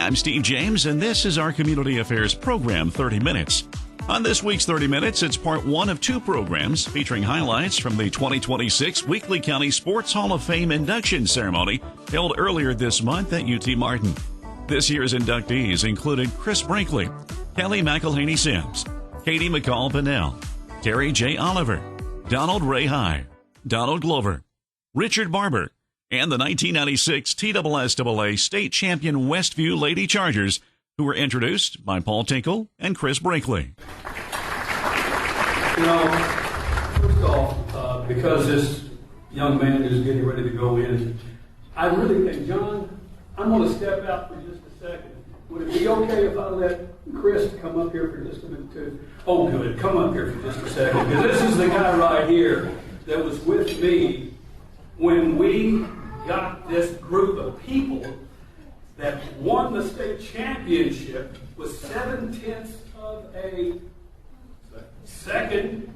I'm Steve James, and this is our Community Affairs program, 30 Minutes. On this week's 30 Minutes, it's part one of two programs featuring highlights from the 2026 Weakley County Sports Hall of Fame induction ceremony held earlier this month at UT Martin. This year's inductees included Chris Brinkley, Kelly McElhaney Sims, Katie McCall Pinnell, Terry J. Oliver, Donald Ray High, Donald Glover, Richard Barber, and the 1996 TSSAA State Champion Westview Lady Chargers, who were introduced by Paul Tinkle and Chris Brinkley. You know, first off, because this young man is getting ready to go in, I really think, John, I'm going to step out for just a second. Would it be okay if I let Chris come up here for just a minute, too? Oh, good. Come up here for just a second. Because this is the guy right here that was with me when we got this group of people that won the state championship with 7/10 of a second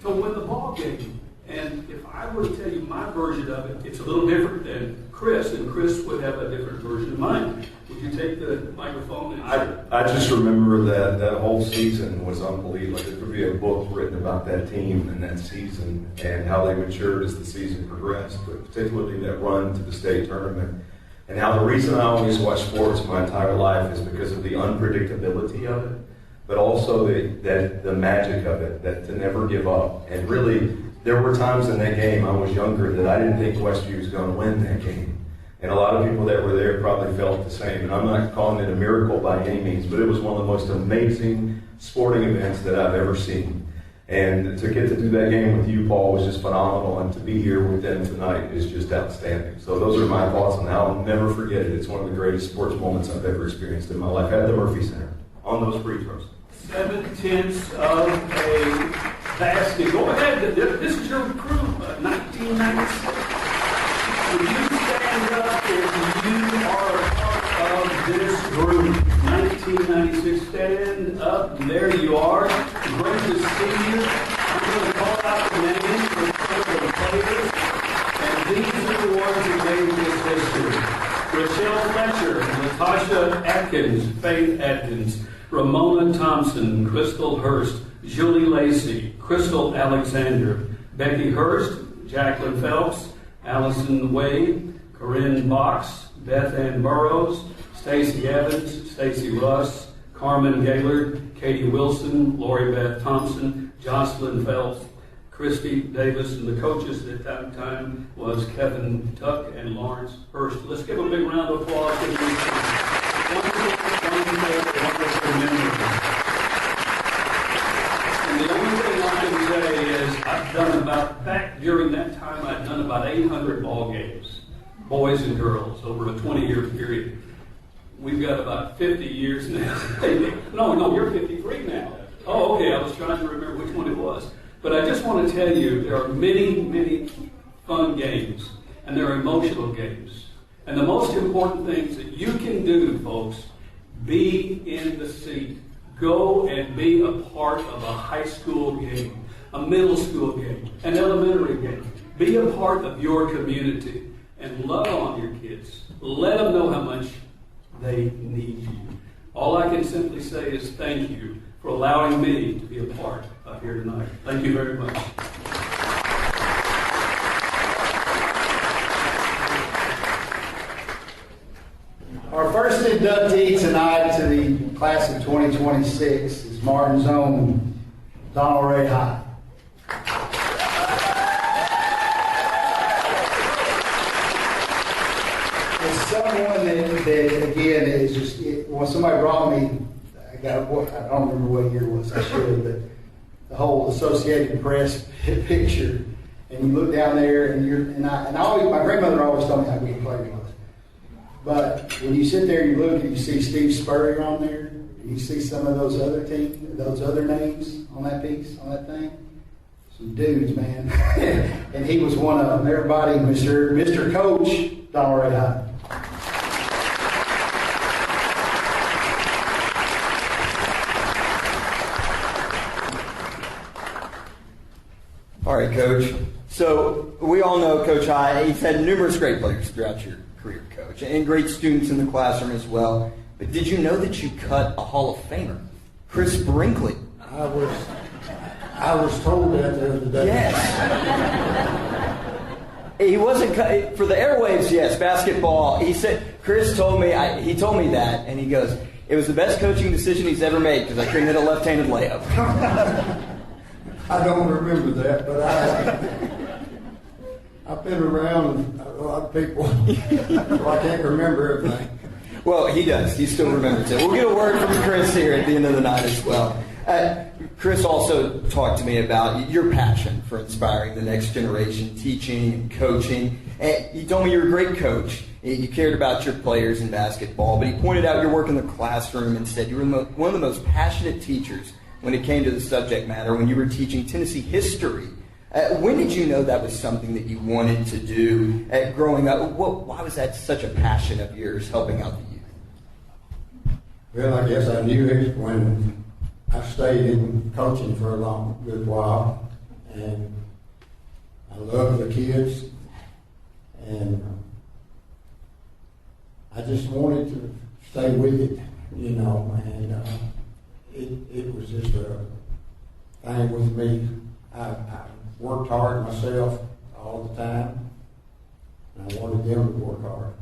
to win the ball game. And if I were to tell you my version of it, it's a little different than Chris, and Chris would have a different version of mine. Would you take the microphone? I just remember that whole season was unbelievable. There could be a book written about that team and that season and how they matured as the season progressed, but particularly that run to the state tournament. And how the reason I always watch sports my entire life is because of the unpredictability of it, but also the magic of it, that to never give up. And really, there were times in that game, I was younger, that I didn't think Westview was going to win that game. And a lot of people that were there probably felt the same. And I'm not calling it a miracle by any means, but it was one of the most amazing sporting events that I've ever seen. And to get to do that game with you, Paul, was just phenomenal. And to be here with them tonight is just outstanding. So those are my thoughts on that. I'll never forget it. It's one of the greatest sports moments I've ever experienced in my life at the Murphy Center on those free throws. 7/10 of a basket. Go ahead. This is your crew, 1996. Would you stand up if you are a part of this group? 1996, stand up. There you are. Great to see you. I'm going to call out the names of the players, and these are the ones who made this history. Rochelle Fletcher, Natasha Atkins, Faith Atkins, Ramona Thompson, Crystal Hurst, Julie Lacey, Crystal Alexander, Becky Hurst, Jacqueline Phelps, Allison Wade, Corinne Box, Beth Ann Burrows, Stacy Evans, Stacy Russ, Carmen Gaylord, Katie Wilson, Lori Beth Thompson, Jocelyn Phelps, Christy Davis, and the coaches at that time was Kevin Tuck and Lawrence Hurst. Let's give a big round of applause for these wonderful memories. And the only thing I can say is I've done back during that time, I've done about 800 ball games, boys and girls, over a 20-year period. We've got about 50 years now. No, you're 53 now. Oh, okay, I was trying to remember which one it was. But I just want to tell you, there are many, many fun games, and there are emotional games. And the most important things that you can do, folks, be in the seat. Go and be a part of a high school game, a middle school game, an elementary game. Be a part of your community and love on your kids. Let them know how much they need you. All I can simply say is thank you for allowing me to be a part of here tonight. Thank you very much. Our first inductee tonight to the class of 2026 is Martin's own Donald Ray High. It's someone that again, is just, when somebody brought me, I don't remember what year it was, I should, but the whole Associated Press picture, and you look down there, and my grandmother always told me how good a player he was. But when you sit there and you look and you see Steve Spurrier on there, and you see some of those other names on that piece, on that thing, some dudes, man. And he was one of them. Everybody, Mr. Coach Donald Ray High. All right, Coach. So we all know Coach High. He's had numerous great players throughout your career, Coach, and great students in the classroom as well. But did you know that you cut a Hall of Famer, Chris Brinkley? I was told that the other day. Yes. He wasn't cut for the airwaves. Yes, basketball. He said Chris told me. He told me that, and he goes, "It was the best coaching decision he's ever made because I couldn't hit a left-handed layup." I don't remember that, but I've been around a lot of people, so I can't remember everything. Well, he does. He still remembers it. We'll get a word from Chris here at the end of the night as well. Chris also talked to me about your passion for inspiring the next generation, teaching and coaching. And he told me you're a great coach. You cared about your players in basketball, but he pointed out your work in the classroom and said you were one of the most passionate teachers when it came to the subject matter when you were teaching Tennessee history. When did you know that was something that you wanted to do growing up? Why was that such a passion of yours, helping out the youth? Well, I guess I knew it when I stayed in coaching for a good while, and I love the kids, and I just wanted to stay with it, and it was just a thing with me. I worked hard myself all the time, and I wanted them to work hard.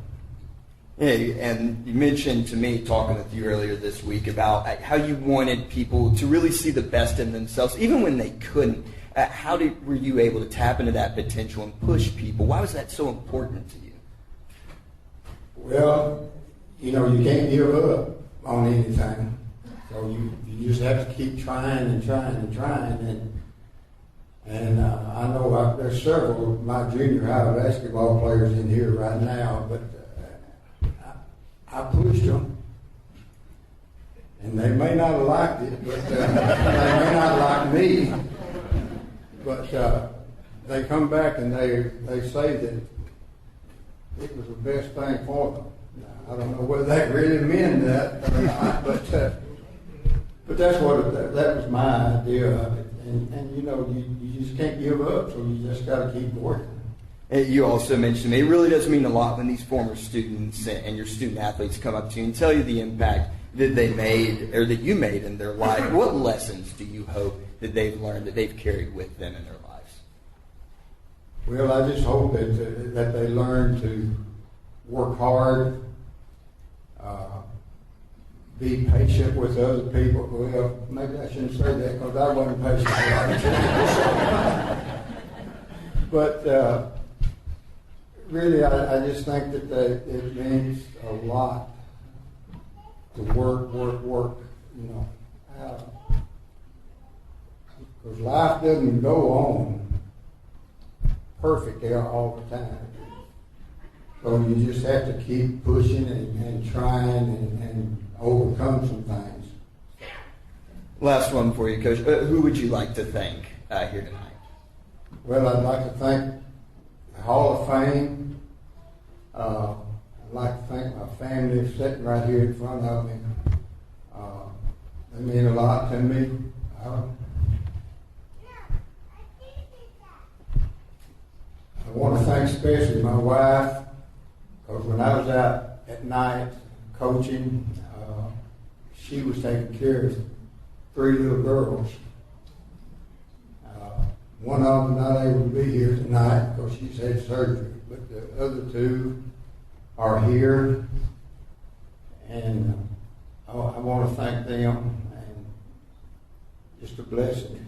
Yeah, and you mentioned to me, talking with you earlier this week, about how you wanted people to really see the best in themselves, even when they couldn't. How were you able to tap into that potential and push people? Why was that so important to you? Well, you can't give up on anything. So you just have to keep trying and trying and trying. And I know there's several of my junior high basketball players in here right now, but I pushed them. And they may not have liked it, but they may not like me. But they come back and they say that it was the best thing for them. Now, I don't know whether that really meant that or not, but that's that was my idea of it. And you just can't give up, so you just got to keep working. You also mentioned to me, it really does mean a lot when these former students and your student athletes come up to you and tell you the impact that they made or that you made in their life. What lessons do you hope that they've learned, that they've carried with them in their lives? Well, I just hope that they learn to work hard, be patient with other people. Well, maybe I shouldn't say that because I wasn't patient with but really, I just think that it means a lot to work. Because life doesn't go on perfect all the time. So you just have to keep pushing and trying and overcome some things. Last one for you, Coach. Who would you like to thank here tonight? Well, I'd like to thank the Hall of Fame. I'd like to thank my family sitting right here in front of me. They mean a lot to me. I want to thank especially my wife, because when I was out at night coaching, she was taking care of 3 little girls. One of them not able to be here tonight because she's had surgery, but the other 2 are here, and I want to thank them, and just a blessing.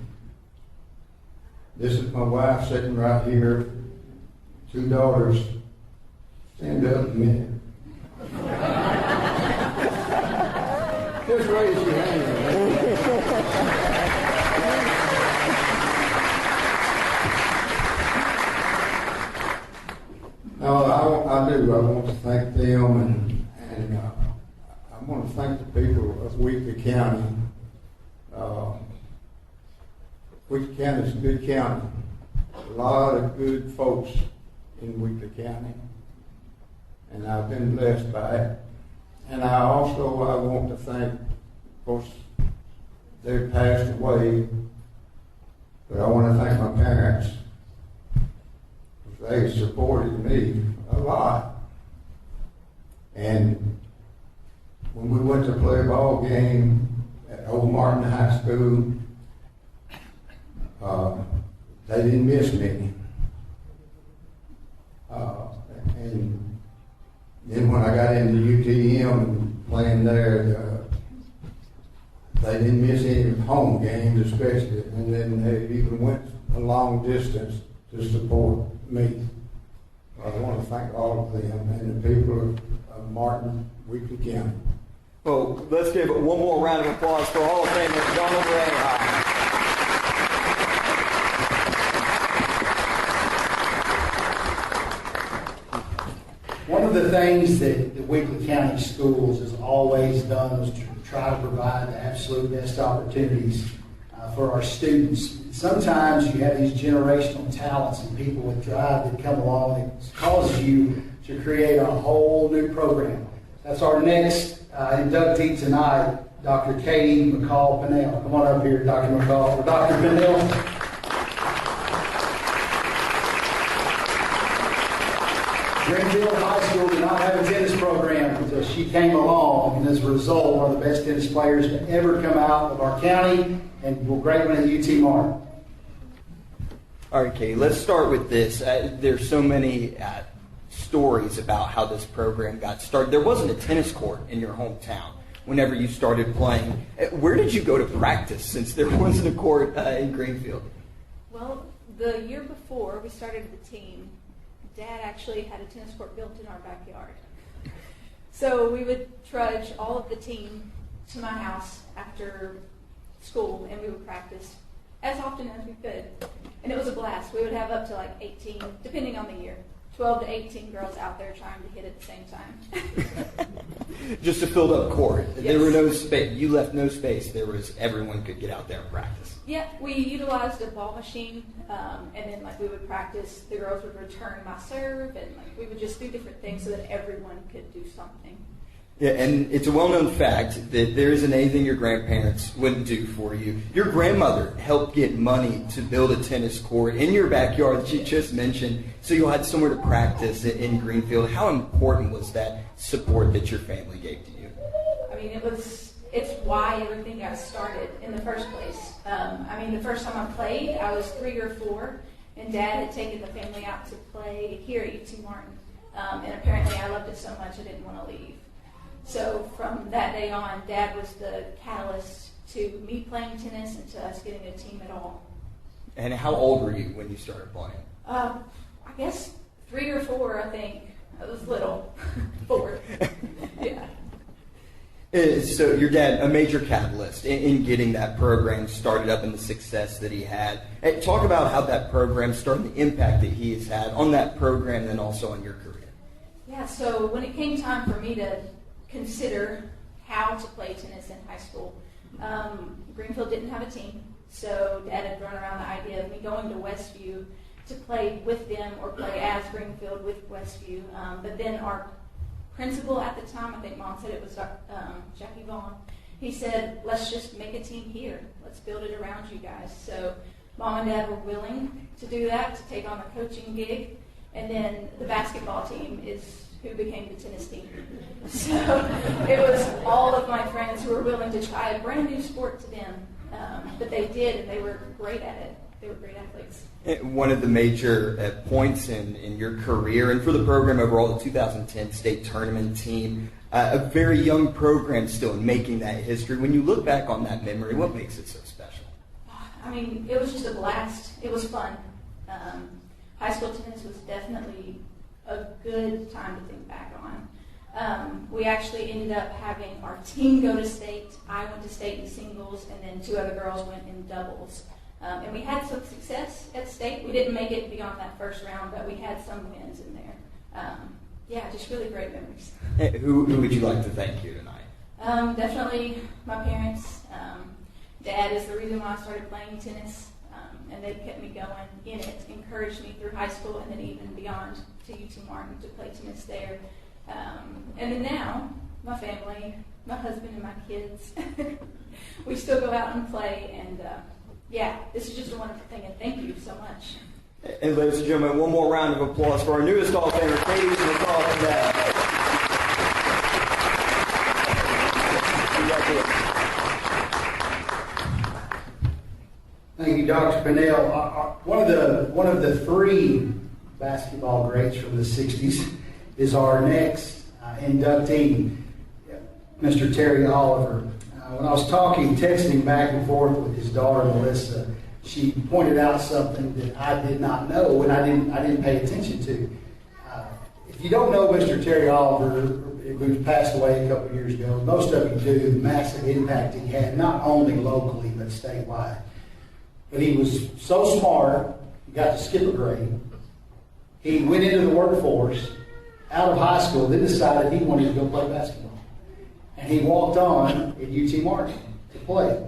This is my wife sitting right here, 2 daughters. Stand up a minute. Just raise your hand. No, I do. I want to thank them, and I want to thank the people of Weakley County. Weakley County is a good county. A lot of good folks in Weakley County, and I've been blessed by it. And I want to thank, of course, they've passed away, but I want to thank my parents. They supported me a lot. And when we went to play a ball game at Old Martin High School, they didn't miss me. And then when I got into UTM and playing there, they didn't miss any home games especially. And then they even went a long distance to support me. I want to thank all of them and the people of Martin, Weakley County. Well, let's give one more round of applause for Hall of Famer Donald Ray. One of the things that the Weakley County Schools has always done was to try to provide the absolute best opportunities for our students. Sometimes you have these generational talents and people with drive that come along that causes you to create a whole new program. That's our next inductee tonight, Dr. Katie McCall-Pinnell. Come on up here, Dr. McCall, or Dr. Pinnell. Greenfield High School did not have a tennis program until she came along, and as a result, one of the best tennis players to ever come out of our county, and a great one at UT Martin. All right, Katie, let's start with this. There's so many stories about how this program got started. There wasn't a tennis court in your hometown whenever you started playing. Where did you go to practice since there wasn't a court in Greenfield? Well, the year before we started the team, Dad actually had a tennis court built in our backyard. So we would trudge all of the team to my house after school, and we would practice as often as we could. And it was a blast. We would have up to like 18, depending on the year, 12 to 18 girls out there trying to hit at the same time. Just a filled up court. Yes. There were no space. You left no space. Everyone could get out there and practice. Yeah, we utilized a ball machine, and then like we would practice. The girls would return my serve, and like we would just do different things so that everyone could do something. Yeah, and it's a well-known fact that there isn't anything your grandparents wouldn't do for you. Your grandmother helped get money to build a tennis court in your backyard that you just mentioned, so you had somewhere to practice in Greenfield. How important was that support that your family gave to you? I mean, it's why everything got started in the first place. The first time I played, I was 3 or 4, and Dad had taken the family out to play here at UT Martin. And apparently I loved it so much I didn't want to leave. So from that day on, Dad was the catalyst to me playing tennis and to us getting a team at all. And how old were you when you started playing? I guess 3 or 4, I think. I was little. 4. Yeah. So your dad, a major catalyst in getting that program started up and the success that he had. Talk about how that program started, the impact that he has had on that program and also on your career. Yeah, so when it came time for me to consider how to play tennis in high school, Greenfield didn't have a team, so Dad had thrown around the idea of me going to Westview to play with them or play as Greenfield with Westview. But then our principal at the time, I think Mom said it was Jackie Vaughn, he said, let's just make a team here. Let's build it around you guys. So Mom and Dad were willing to do that, to take on the coaching gig. And then the basketball team is who became the tennis team. So it was all of my friends who were willing to try a brand new sport to them. But they did, and they were great at it. They were great athletes. One of the major points in your career and for the program overall, the 2010 state tournament team, a very young program still in making that history. When you look back on that memory, what makes it so special? I mean, it was just a blast. It was fun. High school tennis was definitely a good time to think back on. We actually ended up having our team go to state. I went to state in singles, and then 2 other girls went in doubles. And we had some success at state. We didn't make it beyond that first round, but we had some wins in there. Just really great memories. Who would you like to thank here tonight? Definitely my parents. Dad is the reason why I started playing tennis, and they kept me going in it, encouraged me through high school, and then even beyond to UT Martin to play tennis there. And then now, my family, my husband and my kids, we still go out and play, and this is just a wonderful thing, and thank you so much. And ladies and gentlemen, one more round of applause for our newest Hall of Famer, Katie McCall-Pinnell. Thank you, Dr. Pennell. One of the three basketball greats from the 60s is our next inductee, Mr. Terry Oliver. When I was texting back and forth with his daughter, Melissa, she pointed out something that I did not know and I didn't pay attention to. If you don't know Mr. Terry Oliver, who passed away a couple of years ago, most of you do, the massive impact he had, not only locally, but statewide. But he was so smart, he got to skip a grade. He went into the workforce, out of high school, then decided he wanted to go play basketball. And he walked on at UT Martin to play.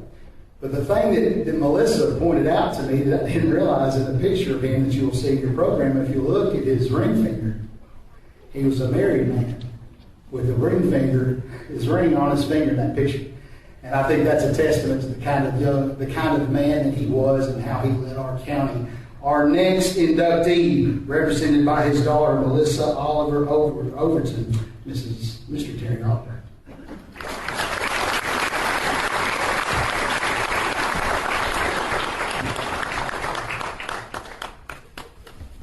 But the thing that Melissa pointed out to me that I didn't realize in the picture of him that you will see in your program, if you look at his ring finger, he was a married man with a ring finger, his ring on his finger in that picture. And I think that's a testament to the kind of man that he was and how he led our county. Our next inductee, represented by his daughter, Melissa Oliver Overton, Mr. Terry Oliver.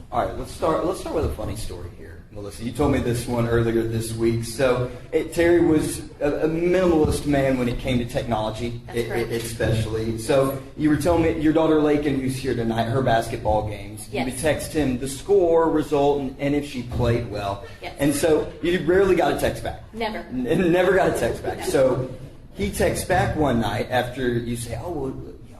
All right, let's start with a funny story here, Melissa. You told me this one earlier this week. So Terry was a minimalist man when it came to technology, especially. So you were telling me your daughter Lakin, who's here tonight, her basketball games. Yes. You would text him the score, result, and if she played well. Yes. And so you rarely got a text back. Never. Never got a text back. No. So he texts back one night after you say, "Oh, well,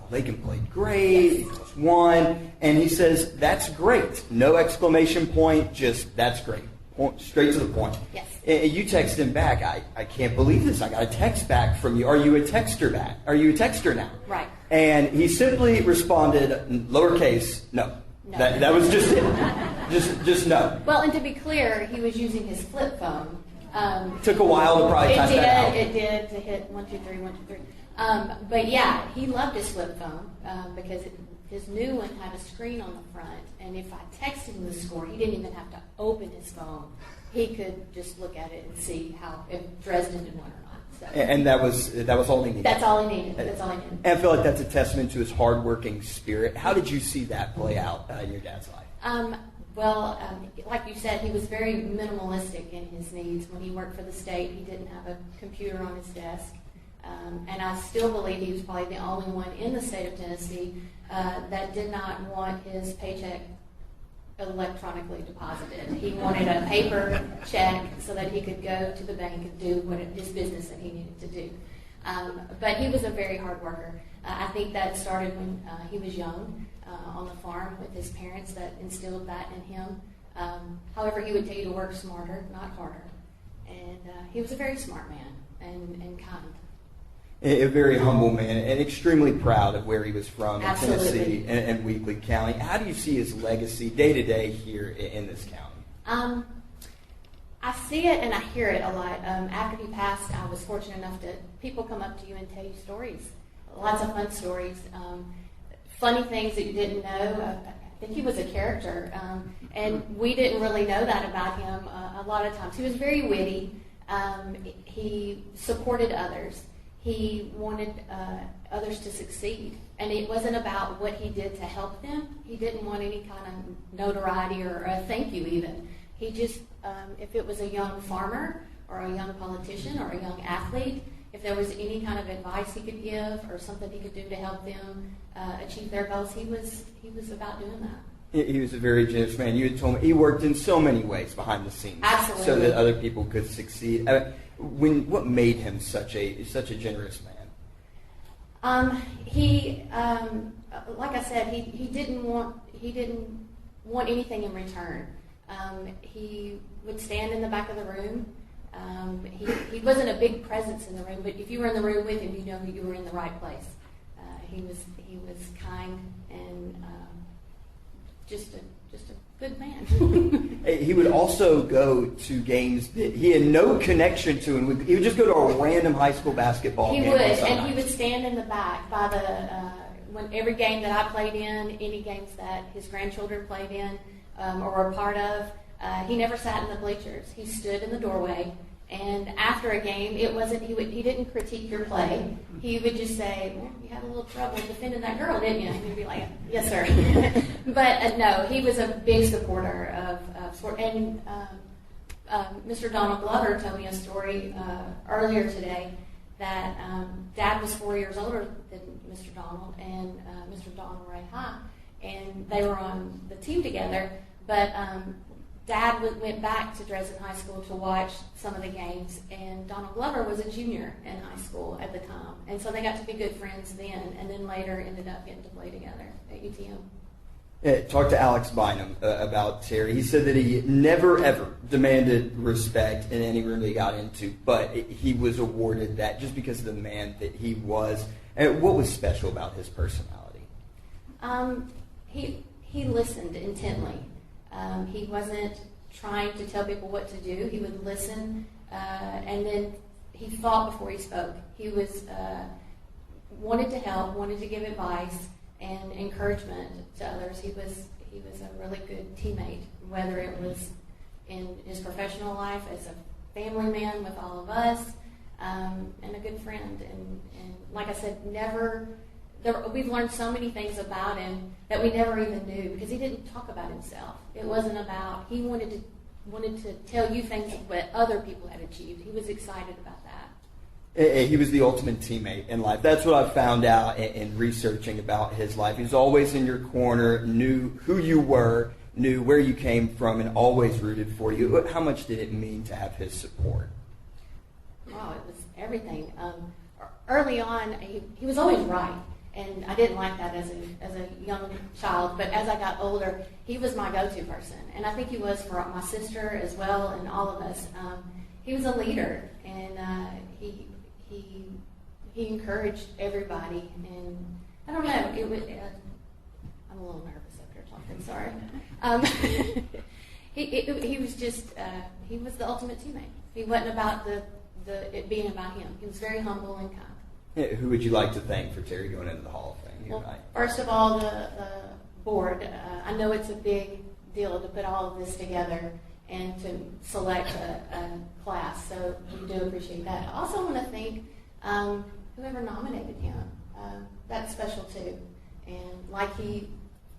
Lakin played great, Yes. won," and he says, "That's great." No exclamation point, just "that's great." Point, straight to the point. Yes. And you text him back, I can't believe this. I got a text back from you. Are you a texter back? Are you a texter now? Right. And he simply responded, lowercase, no. No. That was just it. Just no. Well, and to be clear, he was using his flip phone. Took a while to probably type that out. It did, to hit 1, 2, 3, 1, 2, 3. But yeah, he loved his flip phone because his new one had a screen on the front, and if I texted him the score, he didn't even have to open his phone. He could just look at it and see if Dresden had won or not. So. And that was all he needed. That's all he needed. That's all he needed. And I feel like that's a testament to his hardworking spirit. How did you see that play out in your dad's life? Like you said, he was very minimalistic in his needs. When he worked for the state, he didn't have a computer on his desk. And I still believe he was probably the only one in the state of Tennessee that did not want his paycheck electronically deposited. He wanted a paper check so that he could go to the bank and do his business that he needed to do. But he was a very hard worker. I think that started when he was young on the farm with his parents that instilled that in him. However, he would tell you to work smarter, not harder. And he was a very smart man and kind. A very humble man and extremely proud of where he was from in Tennessee and Weakley County. How do you see his legacy day to day here in this county? I see it and I hear it a lot. After he passed, I was fortunate enough to people come up to you and tell you stories, lots of fun stories, funny things that you didn't know. I think he was a character, and we didn't really know that about him a lot of times. He was very witty. He supported others. He wanted others to succeed. And it wasn't about what he did to help them. He didn't want any kind of notoriety or a thank you even. He just, if it was a young farmer or a young politician or a young athlete, if there was any kind of advice he could give or something he could do to help them achieve their goals, he was about doing that. He was a very generous man. You had told me he worked in so many ways behind the scenes, absolutely, so that other people could succeed. What made him such a generous man? He, like I said, he didn't want anything in return. He would stand in the back of the room. He wasn't a big presence in the room, but if you were in the room with him, you know you were in the right place. He was kind and just a good man. He would also go to games that he had no connection to, and he would just go to a random high school basketball game. He would, and he would stand in the back by when every game that I played in, any games that his grandchildren played in or were a part of. He never sat in the bleachers. He stood in the doorway, And after a game, he didn't critique your play. He would just say, well, you had a little trouble defending that girl, didn't you? And you'd be like, yes, sir. But no, he was a big supporter of sport. And Mr. Donald Glover told me a story earlier today that Dad was 4 years older than Mr. Donald and Mr. Donald Ray High, and they were on the team together. But Dad went back to Dresden High School to watch some of the games, and Donald Glover was a junior in high school at the time. And so they got to be good friends then, and then later ended up getting to play together at UTM. Talked to Alex Bynum about Terry. He said that he never, ever demanded respect in any room that he got into, but he was awarded that just because of the man that he was. And what was special about his personality? He listened intently. He wasn't trying to tell people what to do. He would listen, and then he thought before he spoke. He was wanted to help, wanted to give advice and encouragement to others. He was a really good teammate, whether it was in his professional life as a family man with all of us, and a good friend. And like I said, we've learned so many things about him that we never even knew, because he didn't talk about himself. It wasn't about, he wanted to tell you things what other people had achieved. He was excited about that. He was the ultimate teammate in life. That's what I found out in researching about his life. He was always in your corner, knew who you were, knew where you came from, and always rooted for you. How much did it mean to have his support? Wow, it was everything. Early on, he was always right. And I didn't like that as a young child, but as I got older, he was my go-to person. And I think he was for my sister as well, and all of us. He was a leader, and he encouraged everybody. And I don't know, I'm a little nervous up here talking, sorry. He was just, he was the ultimate teammate. He wasn't about it being about him. He was very humble and kind. Who would you like to thank for Terry going into the Hall of Fame here tonight? First of all, the board. I know it's a big deal to put all of this together and to select a class, so we do appreciate that. I also want to thank whoever nominated him. That's special too. And like he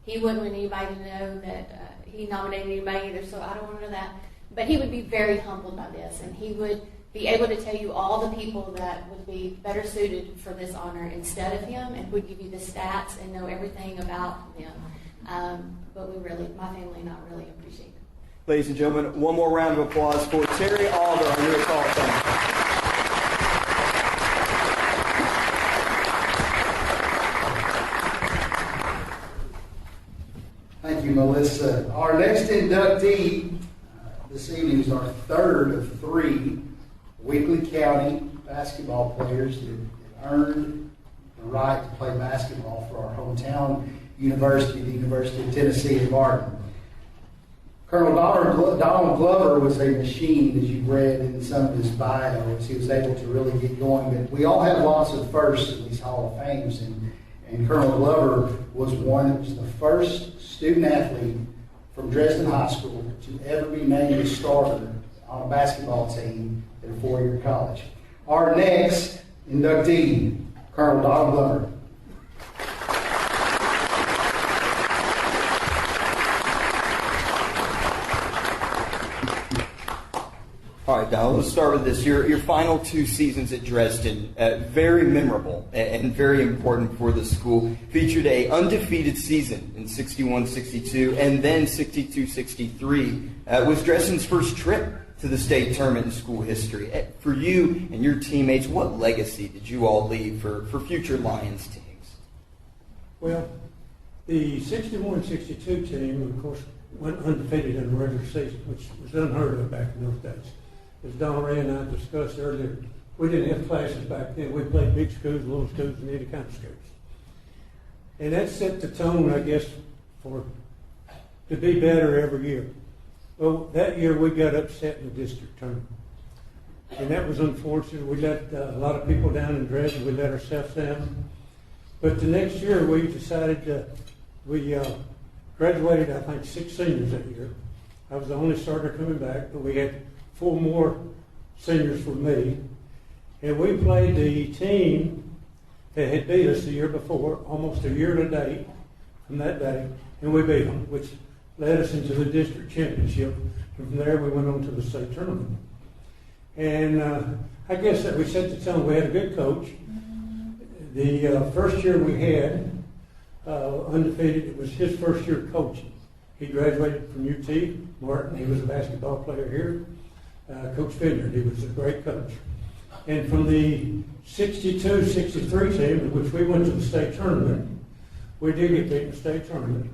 wouldn't want anybody to know that he nominated anybody either, so I don't want to know that. But he would be very humbled by this, and he would be able to tell you all the people that would be better suited for this honor instead of him, and would give you the stats and know everything about them. But my family and I really appreciate it. Ladies and gentlemen, one more round of applause for Terry Alder, our newest Hall of Fame. Thank you, Melissa. Our next inductee this evening is our third of three Weakley County basketball players that earned the right to play basketball for our hometown university, the University of Tennessee at Martin. Colonel Donald Glover was a machine, as you've read in some of his bios. He was able to really get going. But we all have lots of firsts in these Hall of Fames, and Colonel Glover was one that was the first student athlete from Dresden High School to ever be named a starter on a basketball team at a four-year college. Our next inductee, Colonel Donald Glover. All right, Donald, let's start with this. Your final two seasons at Dresden, very memorable and very important for the school, featured a undefeated season in 61-62 and then 62-63. Was Dresden's first trip to the state tournament in school history. For you and your teammates, what legacy did you all leave for future Lions teams? Well, the 61-62 team, of course, went undefeated in the regular season, which was unheard of back in those days. As Don Ray and I discussed earlier, we didn't have classes back then. We played big schools, little schools, and any kind of schools. And that set the tone, I guess, to be better every year. Well, that year we got upset in the district tournament. And that was unfortunate. We let a lot of people down in Dresden. We let ourselves down. But the next year we decided we graduated, I think, 6 seniors that year. I was the only starter coming back, but we had 4 more seniors for me. And we played the team that had beat us the year before, almost a year to date from that day, and we beat them, which led us into the district championship. And from there, we went on to the state tournament. And I guess that we set the tone. We had a good coach. The first year we had undefeated, it was his first year coaching. He graduated from UT Martin. He was a basketball player here. Coach Vineyard, he was a great coach. And from the 62-63 team, in which we went to the state tournament, we did get beat in the state tournament.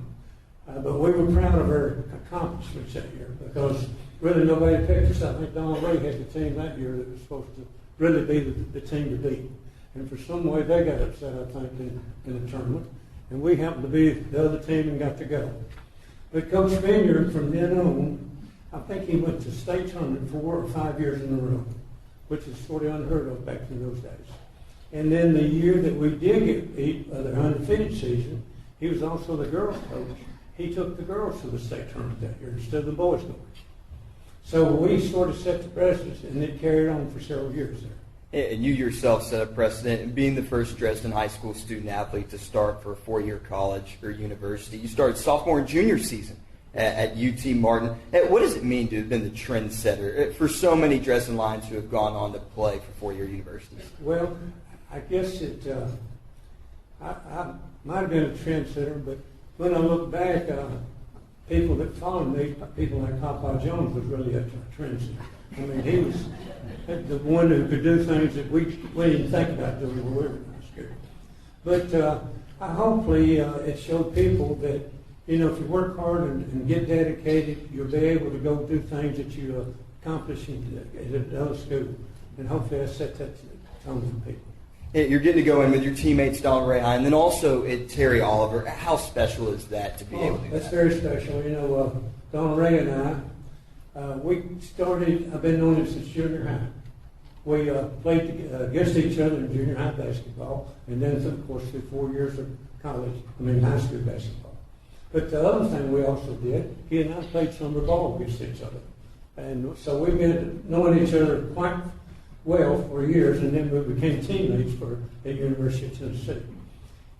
But we were proud of our accomplishments that year because really nobody picked us. I think Donald Ray had the team that year that was supposed to really be the team to beat. And for some way they got upset, I think, in the tournament. And we happened to be the other team and got to go. But Coach Vineyard, from then on, I think he went to state tournament 4 or 5 years in a row, which is sort of unheard of back in those days. And then the year that we did get beat, the undefeated season, he was also the girls' coach. He took the girls to the state tournament that year instead of the boys going. So we sort of set the precedent, and it carried on for several years there. And you yourself set a precedent in being the first Dresden High School student athlete to start for a 4-year college or university. You started sophomore and junior season at UT Martin. What does it mean to have been the trendsetter for so many Dresden Lions who have gone on to play for 4-year universities? Well, I guess I might have been a trendsetter, but when I look back, people that followed me, people like Papa Jones was really a trendsetter. I mean, he was the one who could do things that we didn't think about doing when we were in high school. But hopefully it showed people that, you know, if you work hard and get dedicated, you'll be able to go do things that you accomplish at another school. And hopefully I set that tone for people. You're getting to go in with your teammates, Donald Ray High, and then also Terry Oliver. How special is that to be able to do that? That's very special. You know, Donald Ray and I, I've been known him since junior high. We played against each other in junior high basketball, and then, of course, through 4 years of high school basketball. But the other thing we also did, he and I played summer ball against each other. And so we've been knowing each other quite well for years, and then we became teammates at University of Tennessee.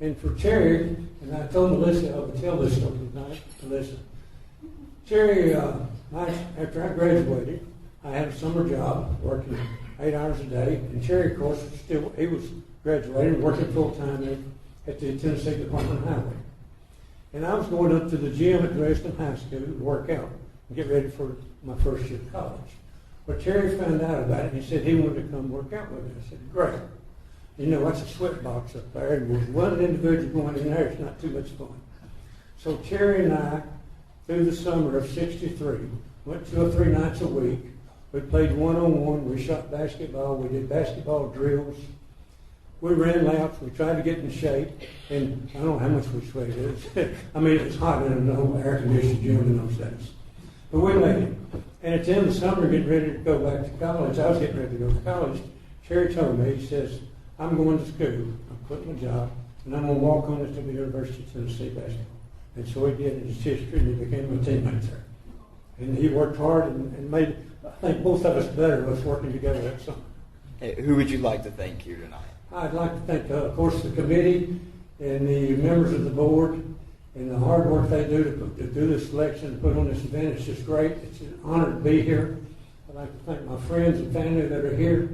And for Terry, and I told Melissa I would tell this story tonight, Melissa. Terry, after I graduated, I had a summer job working 8 hours a day, and Terry, of course, he was graduating, working full-time at the Tennessee Department of Highway. And I was going up to the gym at Dresden High School to work out and get ready for my first year of college. Well, Terry found out about it, and he said he wanted to come work out with me. I said, great. You know, that's a sweat box up there, and with one individual going in there, it's not too much fun. So Terry and I, through the summer of '63, went 2 or 3 nights a week. We played one-on-one. We shot basketball. We did basketball drills. We ran laps. We tried to get in shape. And I don't know how much we sweated. I mean, it was hot in an air-conditioned gym in those days. But we made it. And at the end of the summer, getting ready to go back to college, I was getting ready to go to college. Terry told me, he says, I'm going to school. I'm quitting my job, and I'm going to walk on to the University of Tennessee basketball. And so he did in his history, and he became my teammate there. And he worked hard and made, I think, both of us better with us working together that summer. Hey, who would you like to thank here tonight? I'd like to thank, of course, the committee and the members of the board and the hard work they do to do this selection and put on this event. It's just great. It's an honor to be here. I'd like to thank my friends and family that are here.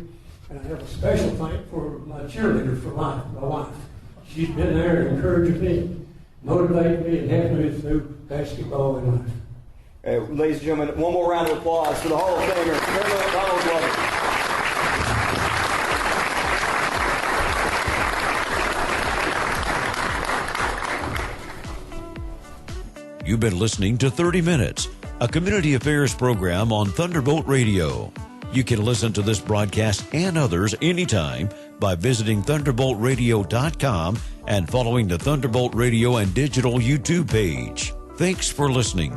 And I have a special thank for my cheerleader for life, my wife. She's been there encouraging me, motivating me, and helping me through basketball and life. Ladies and gentlemen, one more round of applause for the Hall of Famer, Donald Glover. You've been listening to 30 Minutes, a community affairs program on Thunderbolt Radio. You can listen to this broadcast and others anytime by visiting thunderboltradio.com and following the Thunderbolt Radio and Digital YouTube page. Thanks for listening.